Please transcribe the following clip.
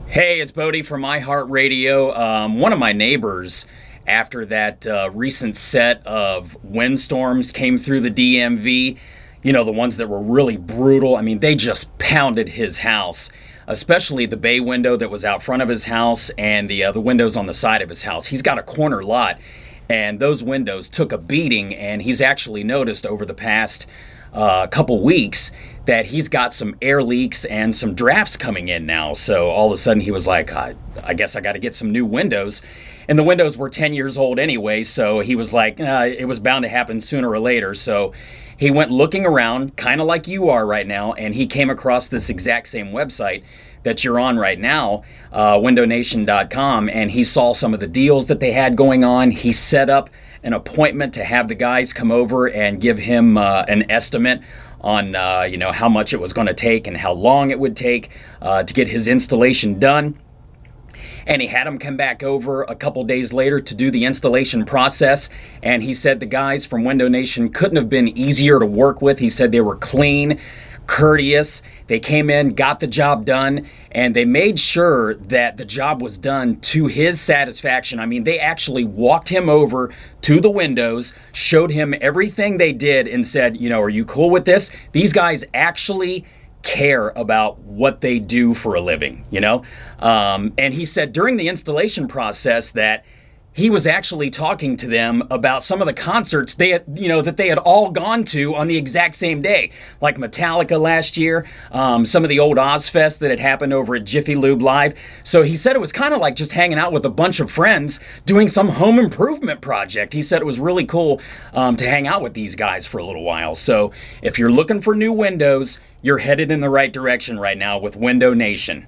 Hey, it's Bodhi from iHeart Radio. One of my neighbors, after that recent set of windstorms came through the DMV, the ones that were really brutal, I mean, they just pounded his house, especially the bay window that was out front of his house and the windows on the side of his house. He's got a corner lot, and those windows took a beating, and he's actually noticed over the past couple weeks that he's got some air leaks and some drafts coming in now. So all of a sudden he was like, I guess I got to get some new windows. And the windows were 10 years old anyway, so he was like, it was bound to happen sooner or later. So he went looking around, kind of like you are right now, and he came across this exact same website that you're on right now, windownation.com, and he saw some of the deals that they had going on. He set up an appointment to have the guys come over and give him an estimate on how much it was going to take and how long it would take to get his installation done. And he had him come back over a couple days later to do the installation process. And he said the guys from Window Nation couldn't have been easier to work with. He said they were clean, courteous. They came in, got the job done, and they made sure that the job was done to his satisfaction. I mean, they actually walked him over to the windows, showed him everything they did, and said, are you cool with this? These guys actually care about what they do for a living, And he said during the installation process that he was actually talking to them about some of the concerts that they had all gone to on the exact same day, like Metallica last year, some of the old Ozfest that had happened over at Jiffy Lube Live. So he said it was kind of like just hanging out with a bunch of friends doing some home improvement project. He said it was really cool to hang out with these guys for a little while. So if you're looking for new windows, you're headed in the right direction right now with Window Nation.